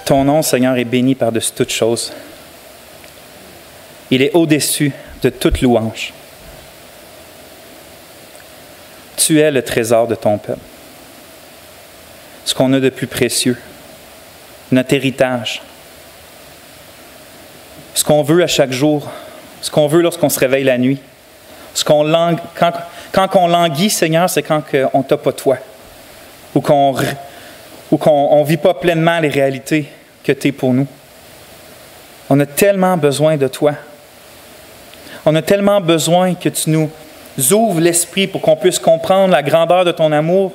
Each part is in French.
Ton nom, Seigneur, est béni par-dessus toutes choses. Il est au-dessus de toute louange. Tu es le trésor de ton peuple. Ce qu'on a de plus précieux, notre héritage, ce qu'on veut à chaque jour, ce qu'on veut lorsqu'on se réveille la nuit, quand on languit, Seigneur, c'est quand on ne t'a pas toi, ou qu'on ne vit pas pleinement les réalités que tu es pour nous. On a tellement besoin de toi. On a tellement besoin que tu nous ouvres l'esprit pour qu'on puisse comprendre la grandeur de ton amour,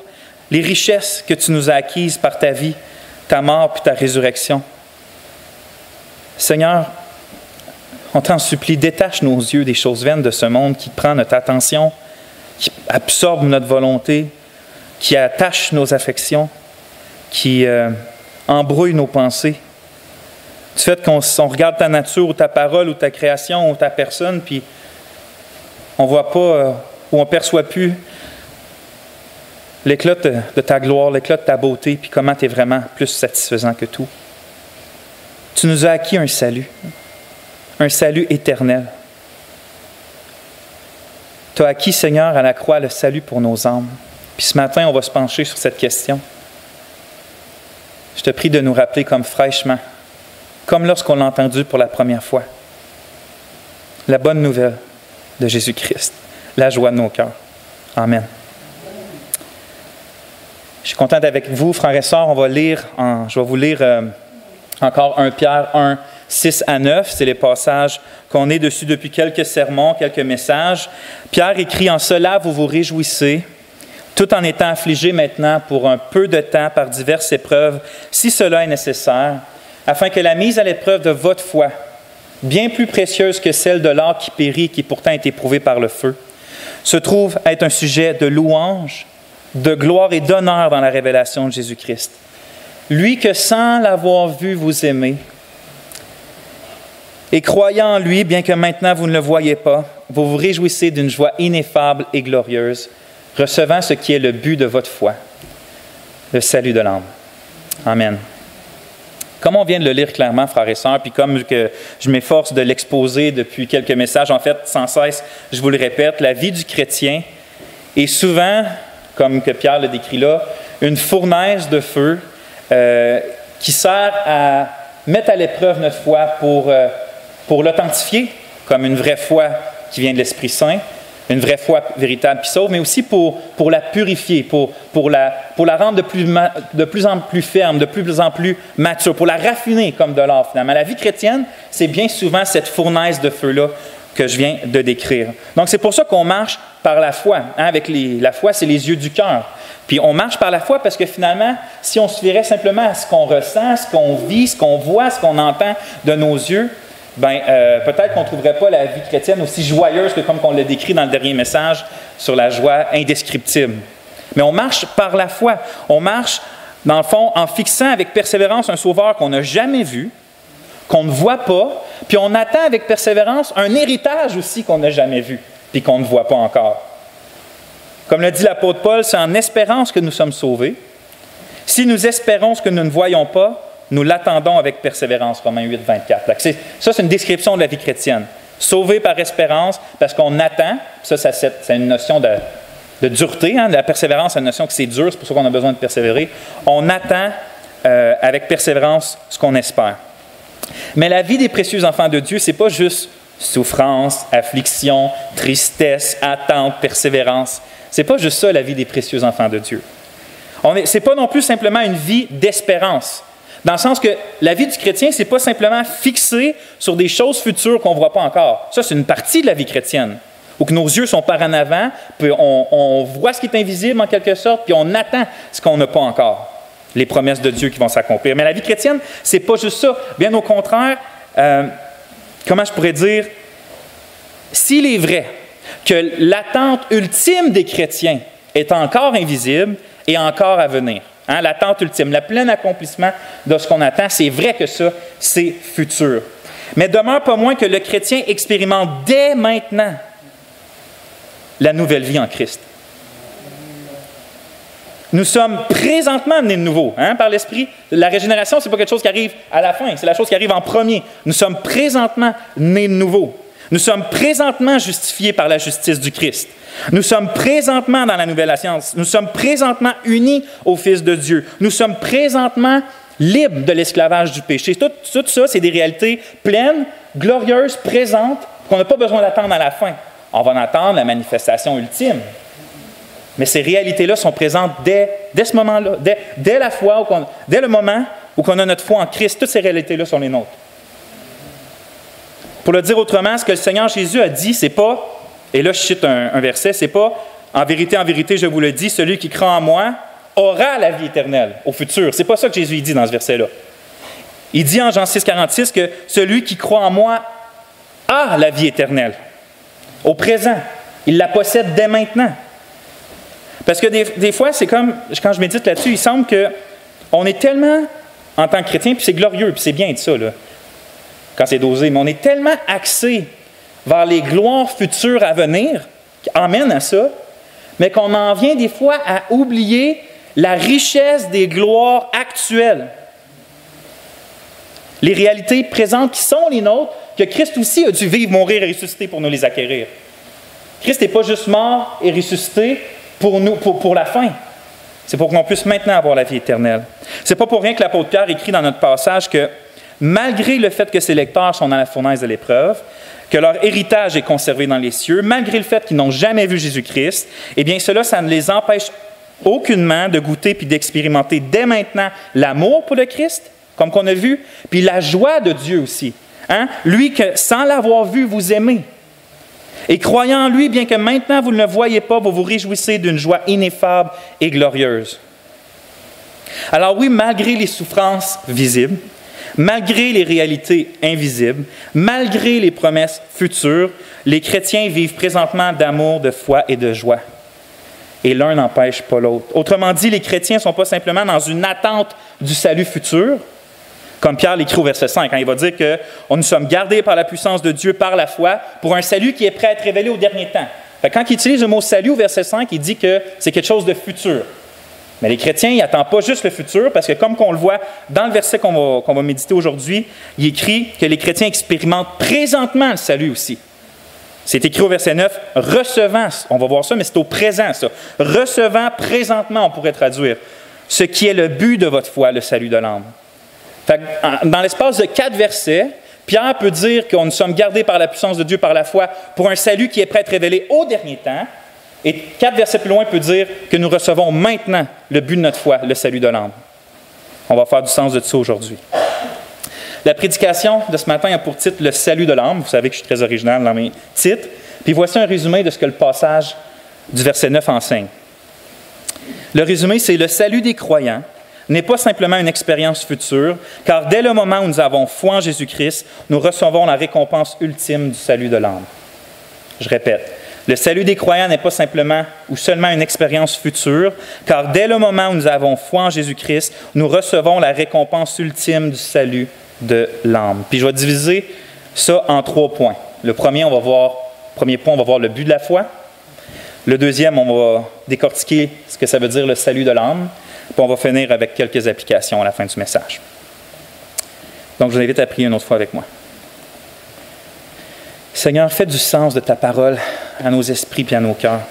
les richesses que tu nous as acquises par ta vie, ta mort puis ta résurrection. Seigneur, on t'en supplie, détache nos yeux des choses vaines de ce monde qui prend notre attention, qui absorbe notre volonté, qui attache nos affections, qui embrouille nos pensées. Du fait qu'on regarde ta nature ou ta parole ou ta création ou ta personne, puis on ne voit pas ou on ne perçoit plus l'éclat de ta gloire, l'éclat de ta beauté, puis comment tu es vraiment plus satisfaisant que tout. Tu nous as acquis un salut éternel. Tu as acquis, Seigneur, à la croix, le salut pour nos âmes. Puis ce matin, on va se pencher sur cette question. Je te prie de nous rappeler comme fraîchement, comme lorsqu'on l'a entendu pour la première fois, la bonne nouvelle de Jésus-Christ, la joie de nos cœurs. Amen. Je suis content d'être avec vous, frères et sœurs. Je vais vous lire encore 1 Pierre 1, 6 à 9. C'est les passages qu'on est dessus depuis quelques sermons, quelques messages. Pierre écrit « En cela, vous vous réjouissez, tout en étant affligés maintenant pour un peu de temps par diverses épreuves, si cela est nécessaire, afin que la mise à l'épreuve de votre foi, bien plus précieuse que celle de l'or qui périt, qui pourtant est éprouvé par le feu, se trouve être un sujet de louange, de gloire et d'honneur dans la révélation de Jésus-Christ. Lui que sans l'avoir vu vous aimez, et croyant en lui, bien que maintenant vous ne le voyez pas, vous vous réjouissez d'une joie ineffable et glorieuse, recevant ce qui est le but de votre foi, le salut de l'âme. Amen. Comme on vient de le lire clairement, frères et sœurs, puis comme que je m'efforce de l'exposer depuis quelques messages, en fait, sans cesse, je vous le répète, la vie du chrétien est souvent, comme que Pierre le décrit là, une fournaise de feu qui sert à mettre à l'épreuve notre foi pour l'authentifier comme une vraie foi qui vient de l'Esprit Saint, une vraie foi véritable qui sauve, mais aussi pour la purifier, pour la rendre de plus en plus ferme, de plus en plus mature, pour la raffiner comme de l'or finalement. La vie chrétienne, c'est bien souvent cette fournaise de feu-là que je viens de décrire. Donc c'est pour ça qu'on marche par la foi. La foi, c'est les yeux du cœur. Puis on marche par la foi parce que finalement, si on se fierait simplement à ce qu'on ressent, ce qu'on vit, ce qu'on voit, ce qu'on entend de nos yeux, peut-être qu'on ne trouverait pas la vie chrétienne aussi joyeuse que comme on l'a décrit dans le dernier message sur la joie indescriptible. Mais on marche par la foi. On marche, dans le fond, en fixant avec persévérance un sauveur qu'on n'a jamais vu, qu'on ne voit pas, puis on attend avec persévérance un héritage aussi qu'on n'a jamais vu, puis qu'on ne voit pas encore. Comme le dit l'apôtre Paul, c'est en espérance que nous sommes sauvés. Si nous espérons ce que nous ne voyons pas, nous l'attendons avec persévérance, Romains 8, 24. Ça, c'est une description de la vie chrétienne. Sauvé par espérance, parce qu'on attend, c'est une notion de dureté, la persévérance, c'est une notion que c'est dur, c'est pour ça qu'on a besoin de persévérer. On attend avec persévérance ce qu'on espère. Mais la vie des précieux enfants de Dieu, ce n'est pas juste souffrance, affliction, tristesse, attente, persévérance. Ce n'est pas juste ça, la vie des précieux enfants de Dieu. Ce n'est pas non plus simplement une vie d'espérance. Dans le sens que la vie du chrétien, ce n'est pas simplement fixé sur des choses futures qu'on ne voit pas encore. Ça, c'est une partie de la vie chrétienne, où que nos yeux sont par en avant, puis on voit ce qui est invisible en quelque sorte, puis on attend ce qu'on n'a pas encore, les promesses de Dieu qui vont s'accomplir. Mais la vie chrétienne, ce n'est pas juste ça. Bien au contraire, comment je pourrais dire, s'il est vrai que l'attente ultime des chrétiens est encore invisible et encore à venir, l'attente ultime, le plein accomplissement de ce qu'on attend, c'est vrai que ça, c'est futur. Mais demeure pas moins que le chrétien expérimente dès maintenant la nouvelle vie en Christ. Nous sommes présentement nés de nouveau par l'Esprit. La régénération, ce n'est pas quelque chose qui arrive à la fin, c'est la chose qui arrive en premier. Nous sommes présentement nés de nouveau. Nous sommes présentement justifiés par la justice du Christ. Nous sommes présentement dans la nouvelle alliance. Nous sommes présentement unis au Fils de Dieu. Nous sommes présentement libres de l'esclavage du péché. Tout ça, c'est des réalités pleines, glorieuses, présentes, qu'on n'a pas besoin d'attendre à la fin. On va en attendre la manifestation ultime. Mais ces réalités-là sont présentes dès ce moment-là, dès la foi, dès le moment où on a notre foi en Christ. Toutes ces réalités-là sont les nôtres. Pour le dire autrement, ce que le Seigneur Jésus a dit, c'est pas, et là je cite un verset, c'est pas « En vérité, je vous le dis, celui qui croit en moi aura la vie éternelle au futur. » C'est pas ça que Jésus dit dans ce verset-là. Il dit en Jean 6, 46 que celui qui croit en moi a la vie éternelle au présent. Il la possède dès maintenant. Parce que des fois, c'est comme, quand je médite là-dessus, il semble qu'on est tellement, en tant que chrétien, puis c'est glorieux, puis c'est bien de ça, là, quand c'est dosé, mais on est tellement axé vers les gloires futures à venir, qui amènent à ça, mais qu'on en vient des fois à oublier la richesse des gloires actuelles. Les réalités présentes qui sont les nôtres, que Christ aussi a dû vivre, mourir et ressusciter pour nous les acquérir. Christ n'est pas juste mort et ressuscité pour nous, pour la fin. C'est pour qu'on puisse maintenant avoir la vie éternelle. C'est pas pour rien que l'apôtre Pierre écrit dans notre passage que malgré le fait que ses lecteurs sont dans la fournaise de l'épreuve, que leur héritage est conservé dans les cieux, malgré le fait qu'ils n'ont jamais vu Jésus-Christ, eh bien cela, ça ne les empêche aucunement de goûter puis d'expérimenter dès maintenant l'amour pour le Christ, comme qu'on a vu, puis la joie de Dieu aussi. Lui que, sans l'avoir vu, vous aimez. Et croyant en lui, bien que maintenant vous ne le voyez pas, vous vous réjouissez d'une joie ineffable et glorieuse. Alors oui, malgré les souffrances visibles, malgré les réalités invisibles, malgré les promesses futures, les chrétiens vivent présentement d'amour, de foi et de joie. Et l'un n'empêche pas l'autre. Autrement dit, les chrétiens ne sont pas simplement dans une attente du salut futur, comme Pierre l'écrit au verset 5, il va dire que nous sommes gardés par la puissance de Dieu par la foi pour un salut qui est prêt à être révélé au dernier temps. Quand il utilise le mot salut au verset 5, il dit que c'est quelque chose de futur. Mais les chrétiens, ils n'attendent pas juste le futur, parce que comme on le voit dans le verset qu'on va méditer aujourd'hui, il écrit que les chrétiens expérimentent présentement le salut aussi. C'est écrit au verset 9, « recevant », on va voir ça, mais c'est au présent ça, « recevant présentement », on pourrait traduire, « ce qui est le but de votre foi, le salut de l'âme ». Dans l'espace de 4 versets, Pierre peut dire que nous sommes gardés par la puissance de Dieu par la foi pour un salut qui est prêt à être révélé au dernier temps. Et 4 versets plus loin, il peut dire que nous recevons maintenant le but de notre foi, le salut de l'âme. On va faire du sens de ça aujourd'hui. La prédication de ce matin a pour titre « Le salut de l'âme ». Vous savez que je suis très original dans mes titres. Puis voici un résumé de ce que le passage du verset 9 enseigne. Le résumé, c'est « Le salut des croyants n'est pas simplement une expérience future, car dès le moment où nous avons foi en Jésus-Christ, nous recevons la récompense ultime du salut de l'âme. » Je répète, le salut des croyants n'est pas simplement ou seulement une expérience future, car dès le moment où nous avons foi en Jésus-Christ, nous recevons la récompense ultime du salut de l'âme. Puis je vais diviser ça en 3 points. Le premier point, on va voir le but de la foi. Le deuxième, on va décortiquer ce que ça veut dire le salut de l'âme. Puis on va finir avec quelques applications à la fin du message. Donc, je vous invite à prier une autre fois avec moi. Seigneur, fais du sens de ta parole à nos esprits et à nos cœurs.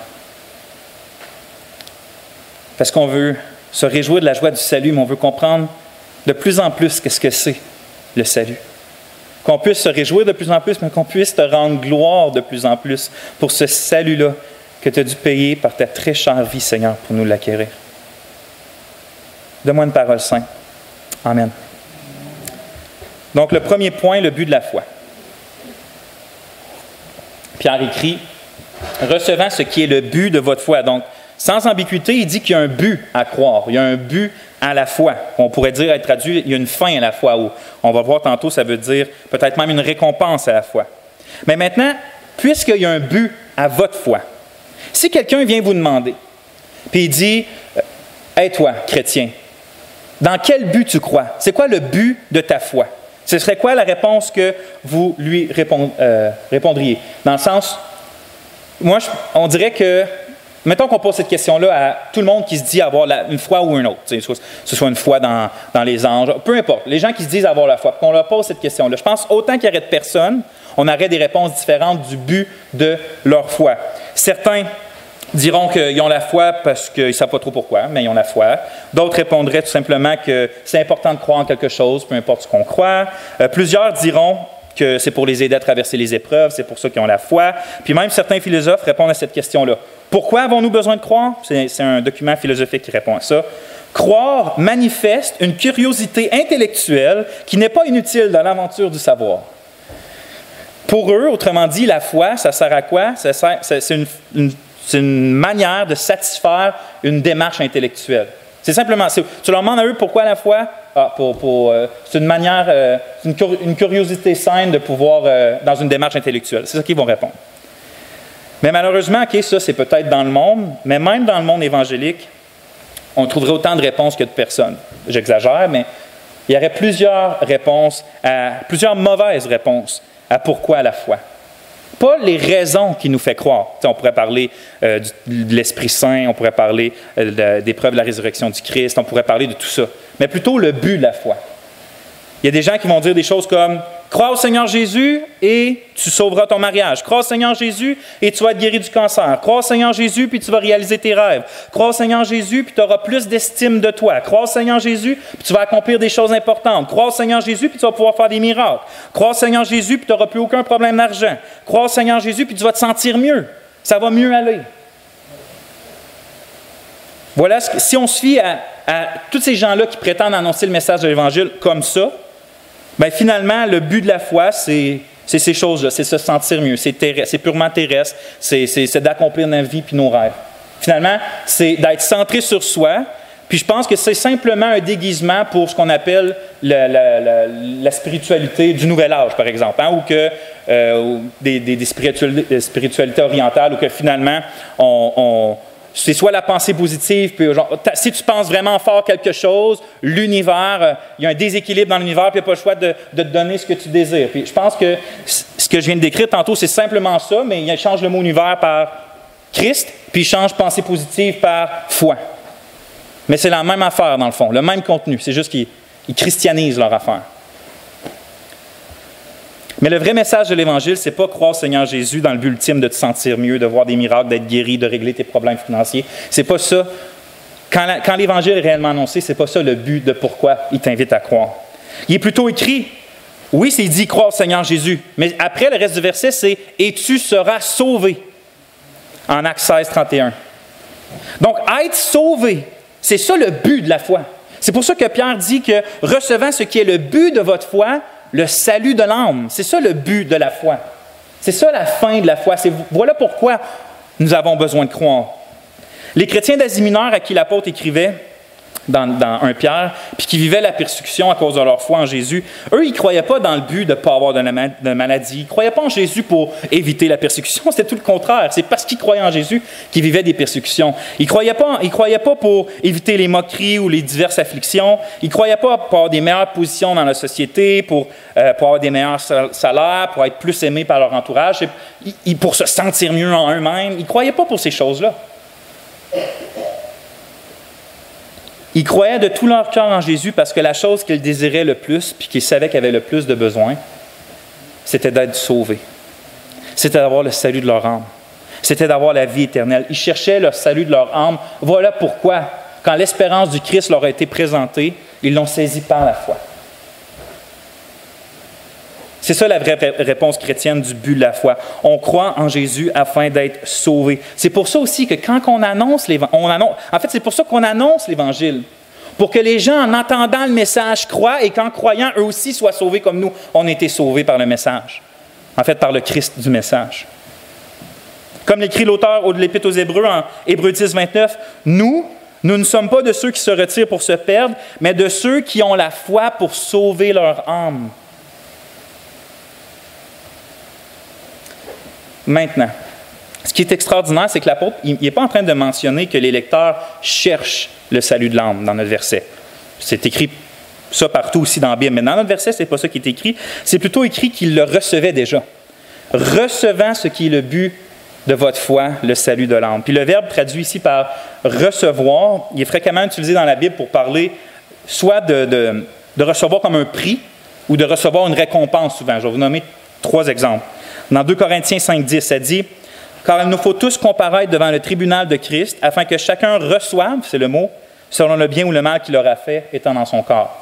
Parce qu'on veut se réjouir de la joie du salut, mais on veut comprendre de plus en plus qu'est-ce que c'est le salut. Qu'on puisse se réjouir de plus en plus, mais qu'on puisse te rendre gloire de plus en plus pour ce salut-là que tu as dû payer par ta très chère vie, Seigneur, pour nous l'acquérir. Donne-moi une parole sainte. Amen. Donc, le premier point, le but de la foi. Pierre écrit, « Recevant ce qui est le but de votre foi. » Donc, sans ambiguïté, il dit qu'il y a un but à croire. Il y a un but à la foi. On pourrait dire, être traduit, il y a une fin à la foi. Ou on va voir tantôt, ça veut dire peut-être même une récompense à la foi. Mais maintenant, puisqu'il y a un but à votre foi, si quelqu'un vient vous demander, puis il dit, « Hey toi, chrétien, dans quel but tu crois? C'est quoi le but de ta foi? » Ce serait quoi la réponse que vous lui répondriez? Dans le sens, moi, on dirait que Mettons qu'on pose cette question-là à tout le monde qui se dit avoir une foi ou une autre, que ce soit une foi dans les anges, peu importe, les gens qui se disent avoir la foi, qu'on leur pose cette question-là. Je pense autant qu'il y aurait de personnes, on aurait des réponses différentes du but de leur foi. Certains diront qu'ils ont la foi parce qu'ils ne savent pas trop pourquoi, mais ils ont la foi. D'autres répondraient tout simplement que c'est important de croire en quelque chose, peu importe ce qu'on croit. Plusieurs diront que c'est pour les aider à traverser les épreuves, c'est pour ça qu'ils ont la foi. Puis même certains philosophes répondent à cette question-là. Pourquoi avons-nous besoin de croire? C'est un document philosophique qui répond à ça. Croire manifeste une curiosité intellectuelle qui n'est pas inutile dans l'aventure du savoir. Pour eux, autrement dit, la foi, ça sert à quoi? C'est une manière de satisfaire une démarche intellectuelle. C'est simplement, tu leur demandes à eux pourquoi la foi? C'est une manière, une curiosité saine de pouvoir, dans une démarche intellectuelle. C'est ça qu'ils vont répondre. Mais malheureusement, ça c'est peut-être dans le monde, mais même dans le monde évangélique, on trouverait autant de réponses que de personnes. J'exagère, mais il y aurait plusieurs réponses, plusieurs mauvaises réponses à pourquoi la foi. Pas les raisons qui nous fait croire. On pourrait parler de l'Esprit Saint, on pourrait parler des preuves de la résurrection du Christ, on pourrait parler de tout ça. Mais plutôt le but de la foi. Il y a des gens qui vont dire des choses comme « Crois au Seigneur Jésus et tu sauveras ton mariage. Crois au Seigneur Jésus et tu vas être guéri du cancer. Crois au Seigneur Jésus puis tu vas réaliser tes rêves. Crois au Seigneur Jésus puis tu auras plus d'estime de toi. Crois au Seigneur Jésus puis tu vas accomplir des choses importantes. Crois au Seigneur Jésus puis tu vas pouvoir faire des miracles. Crois au Seigneur Jésus puis tu n'auras plus aucun problème d'argent. Crois au Seigneur Jésus puis tu vas te sentir mieux. Ça va mieux aller. » Voilà, si on se fie à tous ces gens-là qui prétendent annoncer le message de l'Évangile comme ça, bien finalement, le but de la foi, c'est ces choses-là, c'est se sentir mieux, c'est purement terrestre, c'est d'accomplir notre vie puis nos rêves. Finalement, c'est d'être centré sur soi, puis je pense que c'est simplement un déguisement pour ce qu'on appelle la spiritualité du nouvel âge, par exemple, hein, ou que des spiritualités orientales, ou que finalement, c'est soit la pensée positive, puis genre, si tu penses vraiment fort quelque chose, l'univers, il y a un déséquilibre dans l'univers, puis il n'y a pas le choix de te donner ce que tu désires. Puis je pense que ce que je viens de décrire tantôt, c'est simplement ça, mais il change le mot univers par Christ, puis il change pensée positive par foi. Mais c'est la même affaire, dans le fond, le même contenu. C'est juste qu'ils christianisent leur affaire. Mais le vrai message de l'Évangile, ce n'est pas croire au Seigneur Jésus dans le but ultime de te sentir mieux, de voir des miracles, d'être guéri, de régler tes problèmes financiers. C'est pas ça. Quand l'Évangile est réellement annoncé, ce n'est pas ça le but de pourquoi il t'invite à croire. Il est plutôt écrit, oui, c'est dit croire au Seigneur Jésus, mais après, le reste du verset, c'est « Et tu seras sauvé » en Actes 16, 31. Donc, être sauvé, c'est ça le but de la foi. C'est pour ça que Pierre dit que recevant ce qui est le but de votre foi, le salut de l'âme, c'est ça le but de la foi. C'est ça la fin de la foi. Voilà pourquoi nous avons besoin de croire. Les chrétiens d'Asie mineure à qui l'apôtre écrivait dans 1 Pierre, puis qui vivaient la persécution à cause de leur foi en Jésus, eux, ils ne croyaient pas dans le but de ne pas avoir de maladie. Ils ne croyaient pas en Jésus pour éviter la persécution. C'était tout le contraire. C'est parce qu'ils croyaient en Jésus qu'ils vivaient des persécutions. Ils ne croyaient pas pour éviter les moqueries ou les diverses afflictions. Ils ne croyaient pas pour avoir des meilleures positions dans la société, pour avoir des meilleurs salaires, pour être plus aimés par leur entourage, pour se sentir mieux en eux-mêmes. Ils ne croyaient pas pour ces choses-là. Ils croyaient de tout leur cœur en Jésus parce que la chose qu'ils désiraient le plus, puis qu'ils savaient qu'ils avaient le plus de besoin, c'était d'être sauvés. C'était d'avoir le salut de leur âme. C'était d'avoir la vie éternelle. Ils cherchaient le salut de leur âme. Voilà pourquoi, quand l'espérance du Christ leur a été présentée, ils l'ont saisi par la foi. C'est ça la vraie réponse chrétienne du but de la foi. On croit en Jésus afin d'être sauvé. C'est pour ça aussi que quand on annonce l'Évangile, en fait, c'est pour ça qu'on annonce l'Évangile. Pour que les gens, en entendant le message, croient et qu'en croyant, eux aussi soient sauvés comme nous. On a été sauvés par le message. En fait, par le Christ du message. Comme l'écrit l'auteur de l'Épître aux Hébreux, en Hébreux 10, 29, nous ne sommes pas de ceux qui se retirent pour se perdre, mais de ceux qui ont la foi pour sauver leur âme. Maintenant, ce qui est extraordinaire, c'est que l'apôtre, il n'est pas en train de mentionner que les lecteurs cherchent le salut de l'âme dans notre verset. C'est écrit ça partout aussi dans la Bible, mais dans notre verset, ce n'est pas ça qui est écrit. C'est plutôt écrit qu'ils le recevaient déjà. Recevant ce qui est le but de votre foi le salut de l'âme. Puis le verbe traduit ici par recevoir, il est fréquemment utilisé dans la Bible pour parler soit de recevoir comme un prix ou de recevoir une récompense souvent. Je vais vous nommer 3 exemples. Dans 2 Corinthiens 5,10, ça dit « Car il nous faut tous comparaître devant le tribunal de Christ, afin que chacun reçoive, c'est le mot, selon le bien ou le mal qu'il aura fait, étant dans son corps. »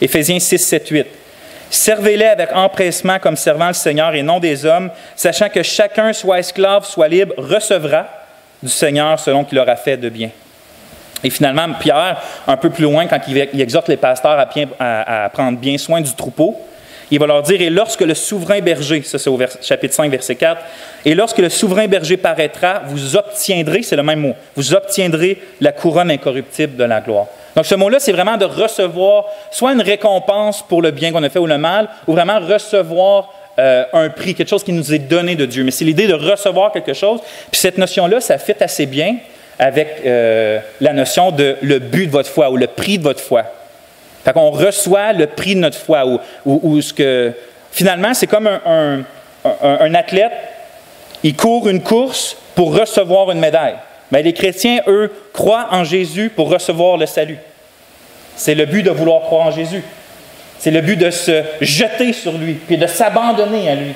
Éphésiens 6, 7, 8. « Servez-les avec empressement comme servant le Seigneur et non des hommes, sachant que chacun, soit esclave, soit libre, recevra du Seigneur selon qu'il aura fait de bien. » Et finalement, Pierre, un peu plus loin, quand il exhorte les pasteurs à prendre bien soin du troupeau, il va leur dire « Et lorsque le souverain berger », ça c'est au chapitre 5, verset 4, « Et lorsque le souverain berger paraîtra, vous obtiendrez, c'est le même mot, vous obtiendrez la couronne incorruptible de la gloire. » Donc ce mot-là, c'est vraiment de recevoir soit une récompense pour le bien qu'on a fait ou le mal, ou vraiment recevoir un prix, quelque chose qui nous est donné de Dieu. Mais c'est l'idée de recevoir quelque chose. Puis cette notion-là, ça fit assez bien avec la notion de le but de votre foi ou le prix de votre foi. Fait qu'on reçoit le prix de notre foi ou ce que... Finalement, c'est comme un athlète, il court une course pour recevoir une médaille. Mais les chrétiens, eux, croient en Jésus pour recevoir le salut. C'est le but de vouloir croire en Jésus. C'est le but de se jeter sur lui, puis de s'abandonner à lui.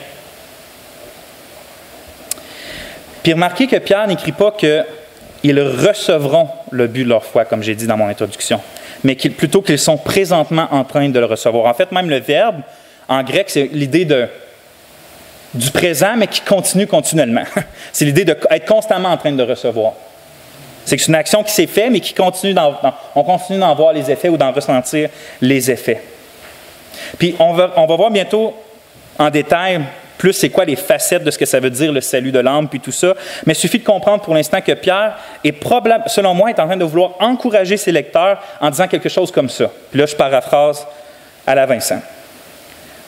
Puis remarquez que Pierre n'écrit pas qu'ils recevront le but de leur foi, comme j'ai dit dans mon introduction, mais plutôt qu'ils sont présentement en train de le recevoir. En fait, même le verbe, en grec, c'est l'idée du présent, mais qui continue continuellement. C'est l'idée d'être constamment en train de recevoir. C'est une action qui s'est faite, mais qui continue on continue d'en voir les effets ou d'en ressentir les effets. Puis on va voir bientôt en détail plus c'est quoi les facettes de ce que ça veut dire le salut de l'âme, puis tout ça. Mais il suffit de comprendre pour l'instant que Pierre selon moi, est en train de vouloir encourager ses lecteurs en disant quelque chose comme ça. Puis là, je paraphrase à la Vincent.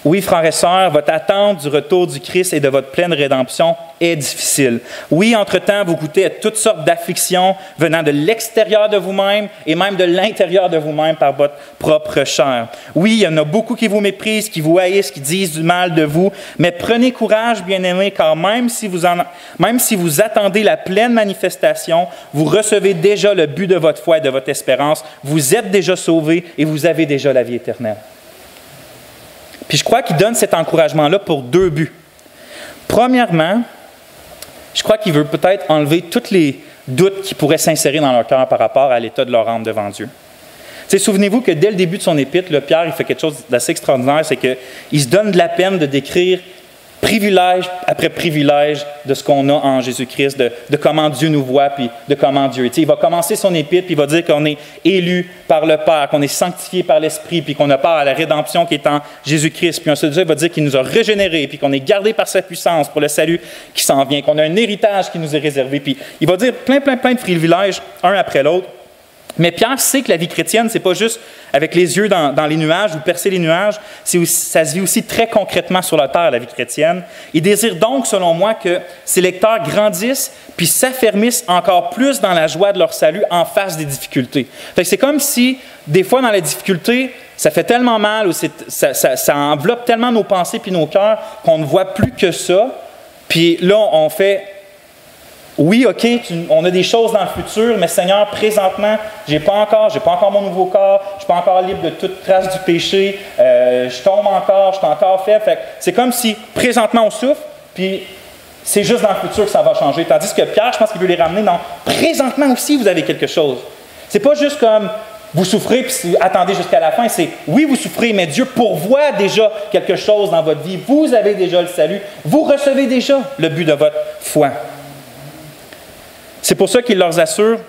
Oui, frères et sœurs, votre attente du retour du Christ et de votre pleine rédemption est difficile. Oui, entre-temps, vous goûtez à toutes sortes d'afflictions venant de l'extérieur de vous-même et même de l'intérieur de vous-même par votre propre chair. Oui, il y en a beaucoup qui vous méprisent, qui vous haïssent, qui disent du mal de vous, mais prenez courage, bien-aimés, car même si vous attendez la pleine manifestation, vous recevez déjà le but de votre foi et de votre espérance, vous êtes déjà sauvés et vous avez déjà la vie éternelle. Puis je crois qu'il donne cet encouragement-là pour 2 buts. Premièrement, je crois qu'il veut peut-être enlever tous les doutes qui pourraient s'insérer dans leur cœur par rapport à l'état de leur âme devant Dieu. Souvenez-vous que dès le début de son épître, Pierre il fait quelque chose d'assez extraordinaire, c'est qu'il se donne de la peine de décrire privilège après privilège de ce qu'on a en Jésus-Christ, de comment Dieu nous voit, puis de comment Dieu est. Il va commencer son épître, puis il va dire qu'on est élu par le Père, qu'on est sanctifié par l'Esprit, puis qu'on a part à la rédemption qui est en Jésus-Christ. Puis ensuite, il va dire qu'il nous a régénérés, puis qu'on est gardé par sa puissance pour le salut qui s'en vient, qu'on a un héritage qui nous est réservé. Puis il va dire plein de privilèges, un après l'autre. Mais Pierre sait que la vie chrétienne, ce n'est pas juste avec les yeux dans les nuages ou percer les nuages, ça se vit aussi très concrètement sur la terre, la vie chrétienne. Il désire donc, selon moi, que ses lecteurs grandissent puis s'affermissent encore plus dans la joie de leur salut en face des difficultés. Fait que c'est comme si, des fois, dans les difficultés, ça fait tellement mal ou ça enveloppe tellement nos pensées puis nos cœurs qu'on ne voit plus que ça. Puis là, on fait... Oui, OK, on a des choses dans le futur, mais Seigneur, présentement, je n'ai pas encore mon nouveau corps, je ne suis pas encore libre de toute trace du péché, je tombe encore, je suis encore faible. Fait que c'est comme si présentement on souffre, puis c'est juste dans le futur que ça va changer. Tandis que Pierre, je pense qu'il veut les ramener dans présentement aussi, vous avez quelque chose. C'est pas juste comme vous souffrez, puis attendez jusqu'à la fin. C'est oui, vous souffrez, mais Dieu pourvoit déjà quelque chose dans votre vie. Vous avez déjà le salut, vous recevez déjà le but de votre foi. C'est pour ça qu'il leur assure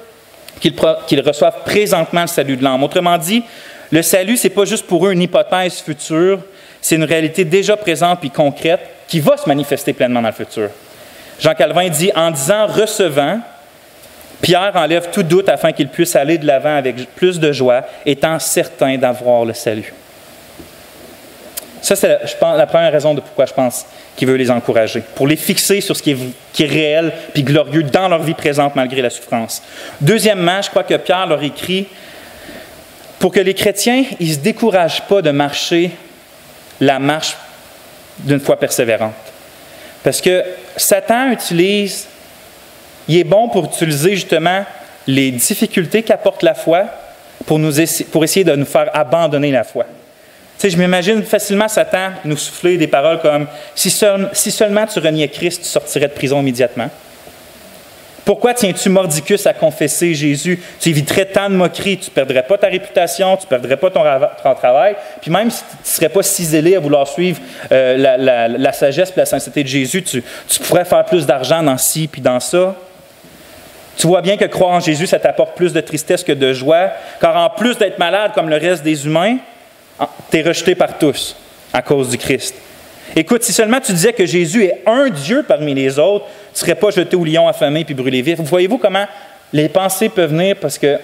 qu'ils reçoivent présentement le salut de l'âme. Autrement dit, le salut, ce n'est pas juste pour eux une hypothèse future, c'est une réalité déjà présente et concrète qui va se manifester pleinement dans le futur. Jean Calvin dit, en disant « recevant », Pierre enlève tout doute afin qu'il puisse aller de l'avant avec plus de joie, étant certain d'avoir le salut. Ça, c'est la première raison de pourquoi je pense qu'il veut les encourager, pour les fixer sur ce qui est réel puis glorieux dans leur vie présente malgré la souffrance. Deuxièmement, je crois que Pierre leur écrit pour que les chrétiens ils ne se découragent pas de marcher la marche d'une foi persévérante. Parce que Satan il est bon pour utiliser justement les difficultés qu'apporte la foi pour essayer de nous faire abandonner la foi. Tu sais, je m'imagine facilement Satan nous souffler des paroles comme « Si seulement tu reniais Christ, tu sortirais de prison immédiatement. Pourquoi tiens-tu mordicus à confesser Jésus? Tu éviterais tant de moqueries, tu ne perdrais pas ta réputation, tu ne perdrais pas ton travail. Puis même si tu ne serais pas si zélé à vouloir suivre la sagesse et la sainteté de Jésus, tu pourrais faire plus d'argent dans ci puis dans ça. Tu vois bien que croire en Jésus, ça t'apporte plus de tristesse que de joie, car en plus d'être malade comme le reste des humains, tu es rejeté par tous à cause du Christ. Écoute, si seulement tu disais que Jésus est un Dieu parmi les autres, tu ne serais pas jeté au lion affamé puis brûlé vif. Voyez-vous comment les pensées peuvent venir? Parce que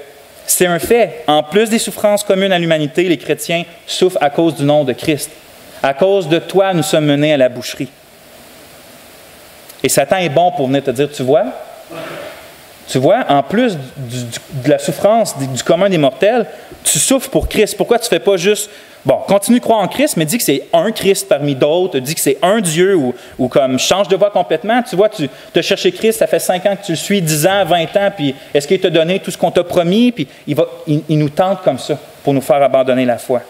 c'est un fait. En plus des souffrances communes à l'humanité, les chrétiens souffrent à cause du nom de Christ. À cause de toi, nous sommes menés à la boucherie. Et Satan est bon pour venir te dire, tu vois, en plus de la souffrance du commun des mortels, tu souffres pour Christ. Pourquoi tu ne fais pas juste, continue de croire en Christ, mais dis que c'est un Christ parmi d'autres, dis que c'est un Dieu, ou comme change de voie complètement. Tu vois, tu as cherché Christ, ça fait 5 ans que tu le suis, 10 ans, 20 ans, puis est-ce qu'il t'a donné tout ce qu'on t'a promis? Puis il nous tente comme ça pour nous faire abandonner la foi.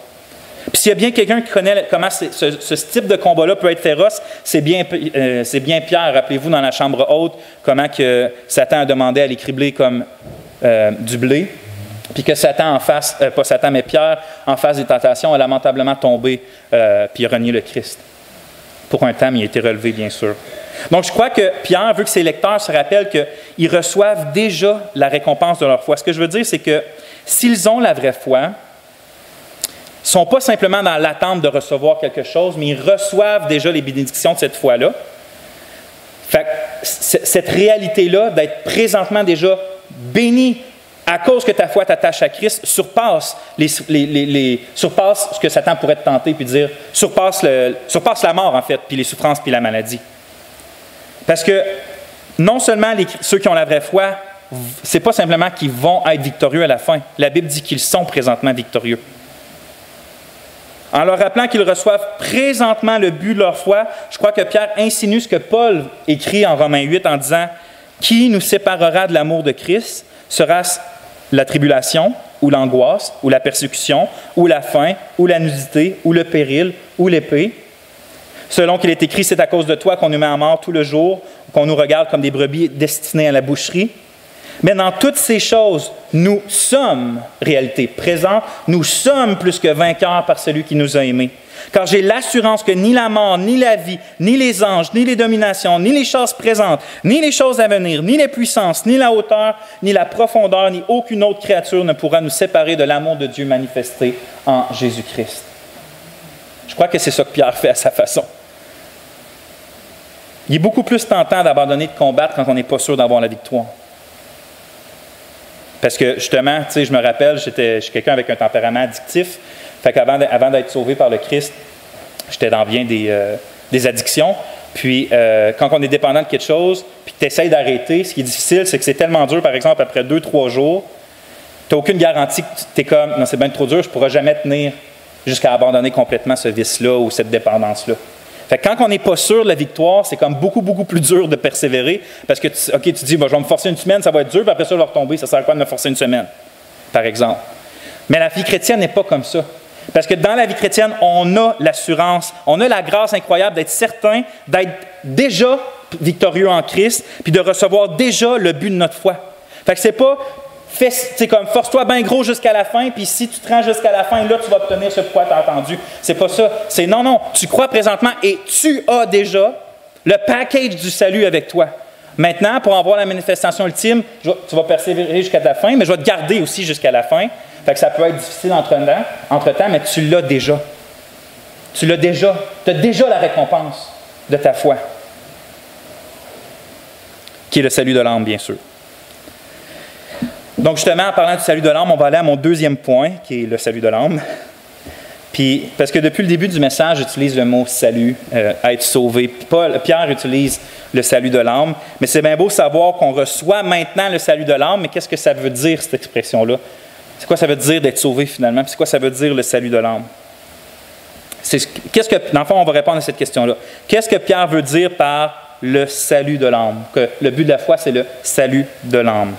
Puis s'il y a bien quelqu'un qui connaît comment ce type de combat-là peut être féroce, c'est bien Pierre. Rappelez-vous dans la chambre haute comment que Satan a demandé à les cribler comme du blé, puis que Satan en face, pas Satan mais Pierre, en face des tentations, a lamentablement tombé puis a renié le Christ. Pour un temps, mais il a été relevé, bien sûr. Donc je crois que Pierre veut que ses lecteurs se rappellent qu'ils reçoivent déjà la récompense de leur foi. Ce que je veux dire, c'est que s'ils ont la vraie foi, ils ne sont pas simplement dans l'attente de recevoir quelque chose, mais ils reçoivent déjà les bénédictions de cette foi-là. Fait que cette réalité-là, d'être présentement déjà béni à cause que ta foi t'attache à Christ, surpasse surpasse ce que Satan pourrait te tenter, puis dire, surpasse la mort, en fait, puis les souffrances, puis la maladie. Parce que non seulement ceux qui ont la vraie foi, ce n'est pas simplement qu'ils vont être victorieux à la fin. La Bible dit qu'ils sont présentement victorieux. En leur rappelant qu'ils reçoivent présentement le but de leur foi, je crois que Pierre insinue ce que Paul écrit en Romains 8 en disant « Qui nous séparera de l'amour de Christ? Sera-ce la tribulation, ou l'angoisse, ou la persécution, ou la faim, ou la nudité, ou le péril, ou l'épée? Selon qu'il est écrit, c'est à cause de toi qu'on nous met à mort tout le jour, qu'on nous regarde comme des brebis destinées à la boucherie. Mais dans toutes ces choses, nous sommes, réalité présente, nous sommes plus que vainqueurs par celui qui nous a aimés. Car j'ai l'assurance que ni la mort, ni la vie, ni les anges, ni les dominations, ni les choses présentes, ni les choses à venir, ni les puissances, ni la hauteur, ni la profondeur, ni aucune autre créature ne pourra nous séparer de l'amour de Dieu manifesté en Jésus-Christ. Je crois que c'est ça que Pierre fait à sa façon. Il est beaucoup plus tentant d'abandonner de combattre quand on n'est pas sûr d'avoir la victoire. Parce que, justement, tu sais, je me rappelle, je suis quelqu'un avec un tempérament addictif. Fait qu'avant d'être sauvé par le Christ, j'étais dans bien des addictions. Puis, quand on est dépendant de quelque chose, puis que tu essaies d'arrêter, ce qui est difficile, c'est que c'est tellement dur, par exemple, après 2-3 jours, tu n'as aucune garantie que tu es comme, non, c'est bien trop dur, je ne pourrai jamais tenir jusqu'à abandonner complètement ce vice-là ou cette dépendance-là. Fait que quand on n'est pas sûr de la victoire, c'est comme beaucoup, beaucoup plus dur de persévérer parce que tu dis, je vais me forcer une semaine, ça va être dur, puis après ça, je vais retomber, ça ne sert à quoi de me forcer une semaine, par exemple. Mais la vie chrétienne n'est pas comme ça. Parce que dans la vie chrétienne, on a l'assurance, on a la grâce incroyable d'être certain, d'être déjà victorieux en Christ, puis de recevoir déjà le but de notre foi. Fait que c'est pas, c'est comme force-toi bien gros jusqu'à la fin, puis si tu te rends jusqu'à la fin, là, tu vas obtenir ce pourquoi tu as entendu. C'est pas ça. C'est non, tu crois présentement et tu as déjà le package du salut avec toi. Maintenant, pour en voir la manifestation ultime, tu vas persévérer jusqu'à la fin, mais je vais te garder aussi jusqu'à la fin. Fait que ça peut être difficile entre-temps, mais tu l'as déjà. Tu l'as déjà. Tu as déjà la récompense de ta foi, qui est le salut de l'âme, bien sûr. Donc, justement, en parlant du salut de l'âme, on va aller à mon deuxième point, qui est le salut de l'âme. Puis, parce que depuis le début du message, j'utilise le mot salut, être sauvé. Pierre utilise le salut de l'âme. Mais c'est bien beau savoir qu'on reçoit maintenant le salut de l'âme, mais qu'est-ce que ça veut dire, cette expression-là? C'est quoi ça veut dire d'être sauvé, finalement? Puis c'est quoi ça veut dire, le salut de l'âme? Dans le fond, on va répondre à cette question-là. Qu'est-ce que Pierre veut dire par le salut de l'âme? Que le but de la foi, c'est le salut de l'âme.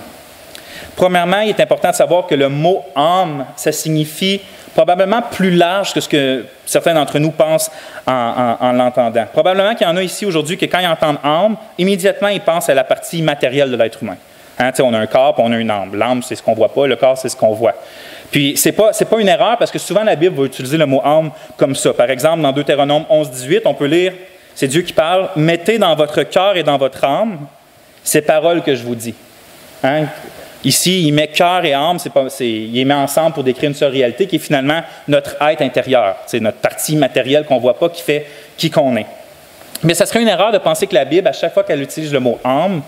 Premièrement, il est important de savoir que le mot « âme », ça signifie probablement plus large que ce que certains d'entre nous pensent en l'entendant. Probablement qu'il y en a ici aujourd'hui que quand ils entendent « âme », immédiatement, ils pensent à la partie matérielle de l'être humain. Hein, on a un corps et on a une âme. L'âme, c'est ce qu'on ne voit pas, le corps, c'est ce qu'on voit. Puis, ce n'est pas une erreur parce que souvent la Bible va utiliser le mot âme comme ça. Par exemple, dans Deutéronome 11-18, on peut lire, c'est Dieu qui parle, « Mettez dans votre cœur et dans votre âme ces paroles que je vous dis. » Hein? Ici, il met cœur et âme, il les met ensemble pour décrire une seule réalité qui est finalement notre être intérieur. C'est notre partie matérielle qu'on ne voit pas qui fait qui qu'on est. Mais ça serait une erreur de penser que la Bible, à chaque fois qu'elle utilise le mot « âme »,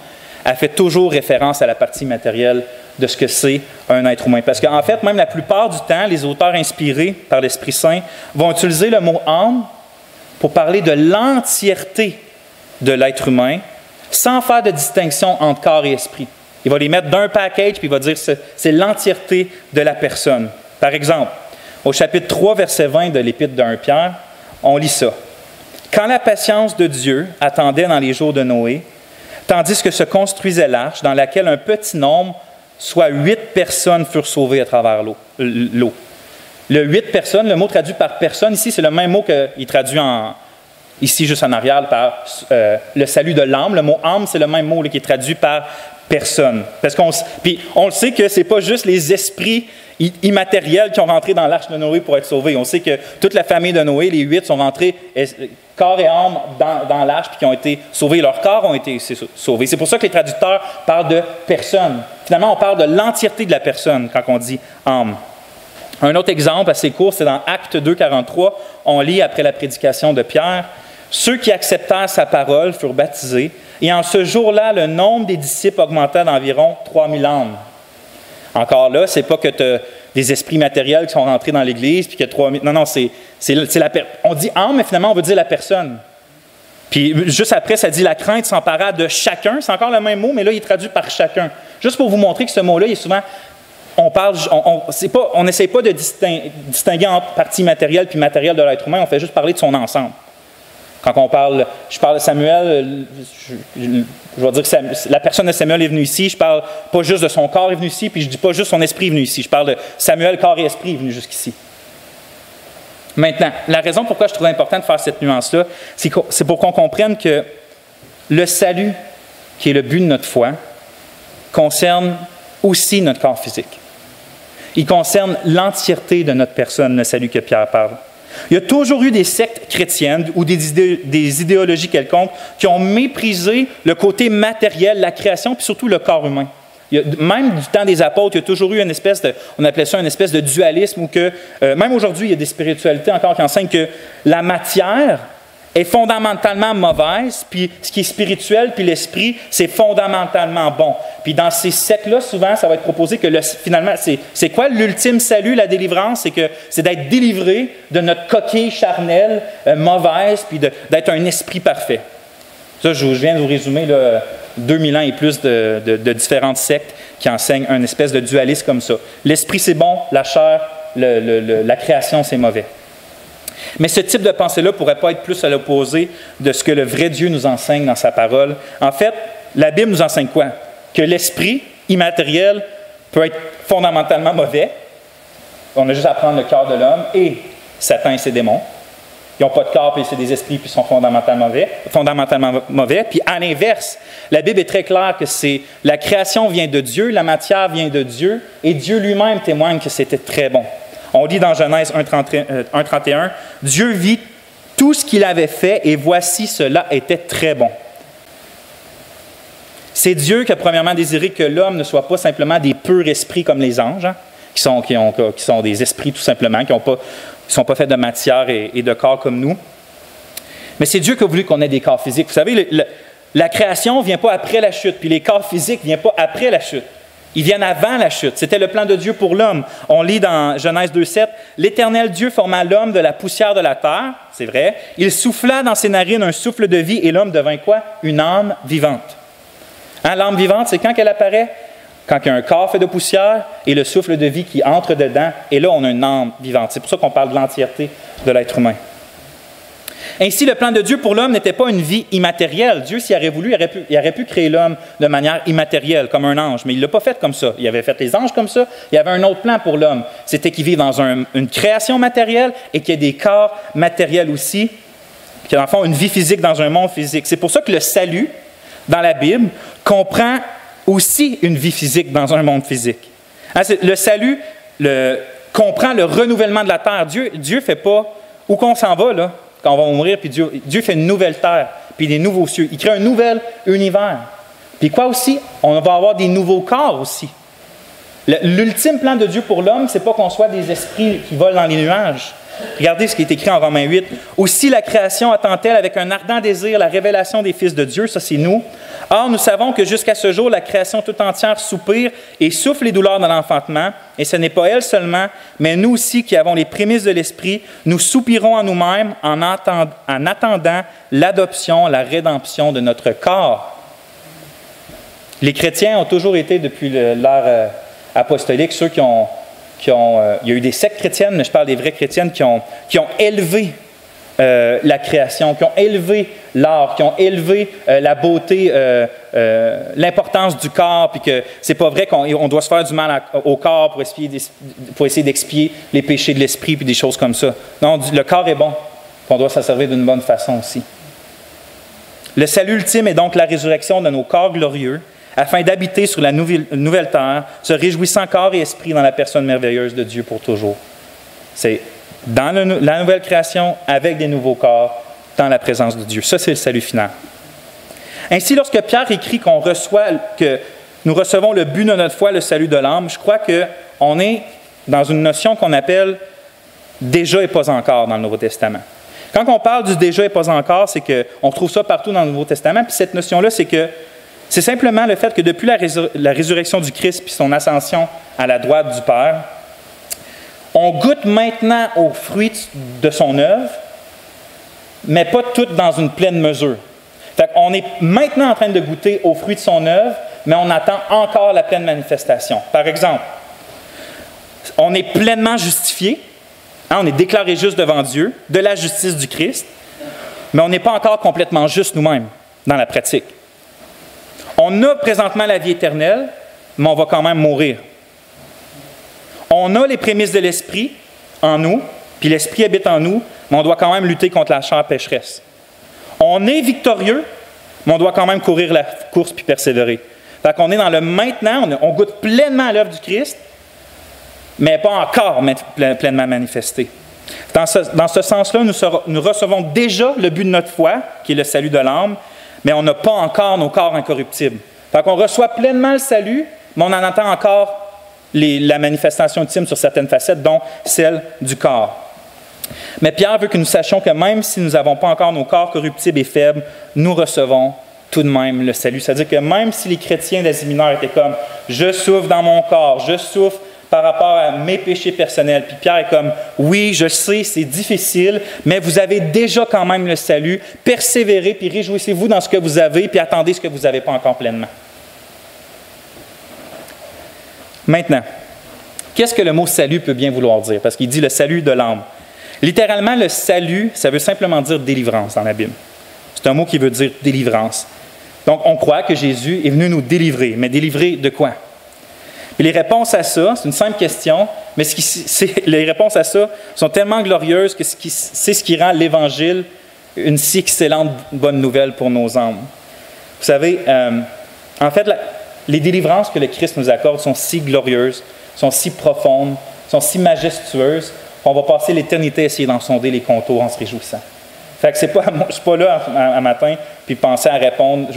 elle fait toujours référence à la partie matérielle de ce que c'est un être humain. Parce qu'en fait, même la plupart du temps, les auteurs inspirés par l'Esprit Saint vont utiliser le mot « âme » pour parler de l'entièreté de l'être humain, sans faire de distinction entre corps et esprit. Il va les mettre d'un package, puis il va dire que c'est l'entièreté de la personne. Par exemple, au chapitre 3, verset 20 de l'Épître de 1 Pierre, on lit ça. « Quand la patience de Dieu attendait dans les jours de Noé, tandis que se construisait l'arche, dans laquelle un petit nombre, soit 8 personnes, furent sauvées à travers l'eau. » Le 8 personnes, le mot traduit par personne, ici, c'est le même mot qu'il traduit ici, juste en arrière, par le salut de l'âme. Le mot « âme », c'est le même mot là, qui est traduit par personne. Puis on le sait que ce n'est pas juste les esprits immatériels qui ont rentré dans l'arche de Noé pour être sauvés. On sait que toute la famille de Noé, les 8, sont rentrés corps et âme dans l'arche puis qui ont été sauvés. Leurs corps ont été sauvés. C'est pour ça que les traducteurs parlent de personne. Finalement, on parle de l'entièreté de la personne quand on dit âme. Un autre exemple assez court, c'est dans Actes 2, 43. On lit après la prédication de Pierre. « Ceux qui acceptèrent sa parole furent baptisés, et en ce jour-là, le nombre des disciples augmenta d'environ 3000 âmes. » Encore là, ce n'est pas que tu as des esprits matériels qui sont rentrés dans l'Église, puis que 3000... Non, on dit âme, mais finalement, on veut dire la personne. Puis juste après, ça dit « la crainte s'empara de chacun ». C'est encore le même mot, mais là, il est traduit par « chacun ». Juste pour vous montrer que ce mot-là, il est souvent... On n'essaie pas de distinguer entre partie matérielle puis matérielle de l'être humain, on fait juste parler de son ensemble. Quand je parle de Samuel, je vais dire que la personne de Samuel est venue ici, je parle pas juste de son corps est venu ici, puis je ne dis pas juste son esprit est venu ici, je parle de Samuel, corps et esprit est venu jusqu'ici. Maintenant, la raison pourquoi je trouve important de faire cette nuance-là, c'est pour qu'on comprenne que le salut, qui est le but de notre foi, concerne aussi notre corps physique. Il concerne l'entièreté de notre personne, le salut que Pierre parle. Il y a toujours eu des sectes chrétiennes ou des idéologies quelconques qui ont méprisé le côté matériel, la création, puis surtout le corps humain. Même du temps des apôtres, il y a toujours eu on appelait ça une espèce de dualisme, où même aujourd'hui, il y a des spiritualités encore qui enseignent que la matière est fondamentalement mauvaise, puis ce qui est spirituel, puis l'esprit, c'est fondamentalement bon. Puis dans ces sectes-là, souvent, ça va être proposé que finalement, c'est quoi l'ultime salut, la délivrance? C'est d'être délivré de notre coquille charnelle mauvaise, puis d'être un esprit parfait. Ça, je viens de vous résumer 2000 ans et plus de différentes sectes qui enseignent une espèce de dualisme comme ça. L'esprit, c'est bon, la chair, la création, c'est mauvais. Mais ce type de pensée-là ne pourrait pas être plus à l'opposé de ce que le vrai Dieu nous enseigne dans sa parole. En fait, la Bible nous enseigne quoi? Que l'esprit immatériel peut être fondamentalement mauvais. On a juste à prendre le cœur de l'homme et Satan et ses démons. Ils n'ont pas de corps, puis c'est des esprits, puis ils sont fondamentalement mauvais. Puis à l'inverse, la Bible est très claire que la création vient de Dieu, la matière vient de Dieu, et Dieu lui-même témoigne que c'était très bon. On lit dans Genèse 1,31, « Dieu vit tout ce qu'il avait fait, et voici cela était très bon. » C'est Dieu qui a premièrement désiré que l'homme ne soit pas simplement des purs esprits comme les anges, hein, qui sont des esprits tout simplement, qui ne sont pas faits de matière et de corps comme nous. Mais c'est Dieu qui a voulu qu'on ait des corps physiques. Vous savez, la création ne vient pas après la chute, puis les corps physiques ne viennent pas après la chute. Ils viennent avant la chute. C'était le plan de Dieu pour l'homme. On lit dans Genèse 2,7, « L'Éternel Dieu forma l'homme de la poussière de la terre. » C'est vrai. « Il souffla dans ses narines un souffle de vie, et l'homme devint quoi? Une âme vivante. » Hein, l'âme vivante, c'est quand qu'elle apparaît? Quand il y a un corps fait de poussière et le souffle de vie qui entre dedans. Et là, on a une âme vivante. C'est pour ça qu'on parle de l'entièreté de l'être humain. Ainsi, le plan de Dieu pour l'homme n'était pas une vie immatérielle. Dieu, s'il aurait voulu, il aurait pu créer l'homme de manière immatérielle, comme un ange, mais il ne l'a pas fait comme ça. Il avait fait les anges comme ça, il y avait un autre plan pour l'homme. C'était qu'il vive dans une création matérielle et qu'il y ait des corps matériels aussi, qu'il y ait dans le fond une vie physique dans un monde physique. C'est pour ça que le salut, dans la Bible, comprend aussi une vie physique dans un monde physique. Hein, le salut comprend le renouvellement de la terre. Dieu ne fait pas où qu'on s'en va, là, quand on va mourir, puis Dieu fait une nouvelle terre, puis des nouveaux cieux. Il crée un nouvel univers. Puis quoi aussi? On va avoir des nouveaux corps aussi. L'ultime plan de Dieu pour l'homme, ce n'est pas qu'on soit des esprits qui volent dans les nuages. Regardez ce qui est écrit en Romains 8. « Aussi la création attend-elle avec un ardent désir la révélation des fils de Dieu. » Ça, c'est nous. « Or, nous savons que jusqu'à ce jour, la création tout entière soupire et souffle les douleurs de l'enfantement. Et ce n'est pas elle seulement, mais nous aussi qui avons les prémices de l'Esprit, nous soupirons en nous-mêmes en attendant l'adoption, la rédemption de notre corps. » Les chrétiens ont toujours été, depuis l'ère apostolique, ceux qui ont il y a eu des sectes chrétiennes, mais je parle des vraies chrétiennes qui ont élevé la création, qui ont élevé l'art, qui ont élevé la beauté, l'importance du corps, puis que c'est pas vrai qu'on doit se faire du mal au corps pour essayer d'expier les péchés de l'esprit puis des choses comme ça. Non, le corps est bon, qu'on doit s'en servir d'une bonne façon aussi. Le salut ultime est donc la résurrection de nos corps glorieux, afin d'habiter sur la nouvelle terre, se réjouissant corps et esprit dans la personne merveilleuse de Dieu pour toujours. C'est dans la nouvelle création, avec des nouveaux corps, dans la présence de Dieu. Ça, c'est le salut final. Ainsi, lorsque Pierre écrit que nous recevons le but de notre foi, le salut de l'âme, je crois qu'on est dans une notion qu'on appelle « déjà et pas encore » dans le Nouveau Testament. Quand on parle du « déjà et pas encore », c'est qu'on trouve ça partout dans le Nouveau Testament, puis cette notion-là, c'est simplement le fait que depuis la résurrection du Christ puis son ascension à la droite du Père, on goûte maintenant aux fruits de son œuvre, mais pas toutes dans une pleine mesure. Fait qu'on est maintenant en train de goûter aux fruits de son œuvre, mais on attend encore la pleine manifestation. Par exemple, on est pleinement justifié, on est déclaré juste devant Dieu, de la justice du Christ, mais on n'est pas encore complètement juste nous-mêmes dans la pratique. On a présentement la vie éternelle, mais on va quand même mourir. On a les prémices de l'Esprit en nous, puis l'Esprit habite en nous, mais on doit quand même lutter contre la chair pécheresse. On est victorieux, mais on doit quand même courir la course puis persévérer. Fait qu'on est dans le maintenant, on goûte pleinement à l'œuvre du Christ, mais pas encore pleinement manifestée. Dans ce sens-là, nous recevons déjà le but de notre foi, qui est le salut de l'âme, mais on n'a pas encore nos corps incorruptibles. Fait qu'on reçoit pleinement le salut, mais on en attend encore la manifestation ultime sur certaines facettes, dont celle du corps. Mais Pierre veut que nous sachions que même si nous n'avons pas encore nos corps corruptibles et faibles, nous recevons tout de même le salut. C'est-à-dire que même si les chrétiens d'Asie mineure étaient comme « je souffre dans mon corps, je souffre par rapport à mes péchés personnels », puis Pierre est comme « oui, je sais, c'est difficile, mais vous avez déjà quand même le salut, persévérez, puis réjouissez-vous dans ce que vous avez, puis attendez ce que vous n'avez pas encore pleinement. » Maintenant, qu'est-ce que le mot « salut » peut bien vouloir dire? Parce qu'il dit le salut de l'âme. Littéralement, le salut, ça veut simplement dire délivrance dans la Bible. C'est un mot qui veut dire délivrance. Donc, on croit que Jésus est venu nous délivrer. Mais délivrer de quoi? Et les réponses à ça, c'est une simple question, mais les réponses à ça sont tellement glorieuses que c'est ce qui rend l'Évangile une si excellente bonne nouvelle pour nos âmes. Vous savez, en fait, les délivrances que le Christ nous accorde sont si glorieuses, sont si profondes, sont si majestueuses, qu'on va passer l'éternité à essayer d'en sonder les contours en se réjouissant. Fait que je ne suis pas là un matin puis penser à répondre.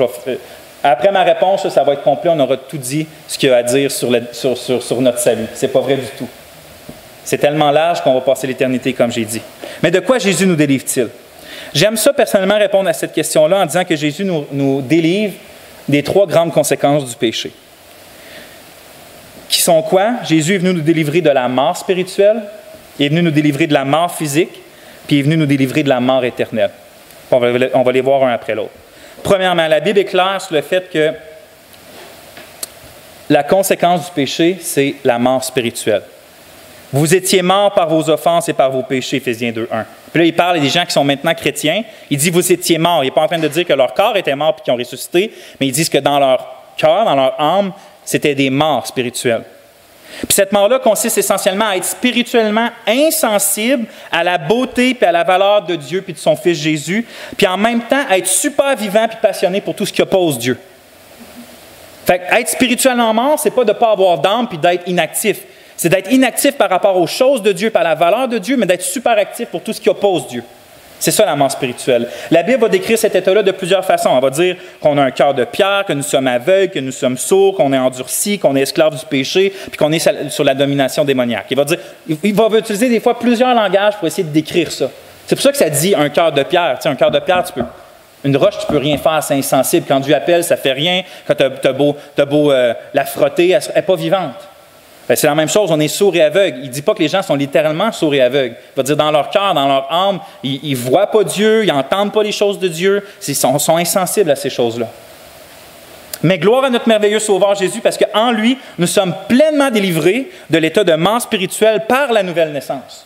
Après ma réponse, ça va être complet, on aura tout dit ce qu'il y a à dire sur notre salut. Ce n'est pas vrai du tout. C'est tellement large qu'on va passer l'éternité, comme j'ai dit. Mais de quoi Jésus nous délivre-t-il? J'aime ça personnellement répondre à cette question-là en disant que Jésus nous délivre des 3 grandes conséquences du péché. Qui sont quoi? Jésus est venu nous délivrer de la mort spirituelle, il est venu nous délivrer de la mort physique, puis il est venu nous délivrer de la mort éternelle. On va les voir un après l'autre. Premièrement, la Bible est claire sur le fait que la conséquence du péché, c'est la mort spirituelle. Vous étiez morts par vos offenses et par vos péchés, Éphésiens 2:1. Puis là, il parle des gens qui sont maintenant chrétiens. Il dit, vous étiez morts. Il n'est pas en train de dire que leur corps était mort et qu'ils ont ressuscité, mais ils disent que dans leur cœur, dans leur âme, c'était des morts spirituelles. Puis cette mort-là consiste essentiellement à être spirituellement insensible à la beauté et à la valeur de Dieu puis de son Fils Jésus, puis en même temps à être super vivant puis passionné pour tout ce qui oppose Dieu. Fait être spirituellement mort, c'est pas de ne pas avoir d'âme puis d'être inactif. C'est d'être inactif par rapport aux choses de Dieu, par la valeur de Dieu, mais d'être super actif pour tout ce qui oppose Dieu. C'est ça la mort spirituelle. La Bible va décrire cet état-là de plusieurs façons. Elle va dire qu'on a un cœur de pierre, que nous sommes aveugles, que nous sommes sourds, qu'on est endurcis, qu'on est esclaves du péché, puis qu'on est sur la domination démoniaque. Il va utiliser des fois plusieurs langages pour essayer de décrire ça. C'est pour ça que ça dit un cœur de pierre. Tu sais, un cœur de pierre, une roche, tu ne peux rien faire, c'est insensible. Quand Dieu appelle, ça ne fait rien. Quand tu as beau la frotter, elle n'est pas vivante. Ben, c'est la même chose, on est sourd et aveugle. Il ne dit pas que les gens sont littéralement sourds et aveugles. Il va dire dans leur cœur, dans leur âme, ils ne voient pas Dieu, ils n'entendent pas les choses de Dieu, ils sont insensibles à ces choses-là. Mais gloire à notre merveilleux Sauveur Jésus, parce qu'en lui, nous sommes pleinement délivrés de l'état de mort spirituelle par la nouvelle naissance.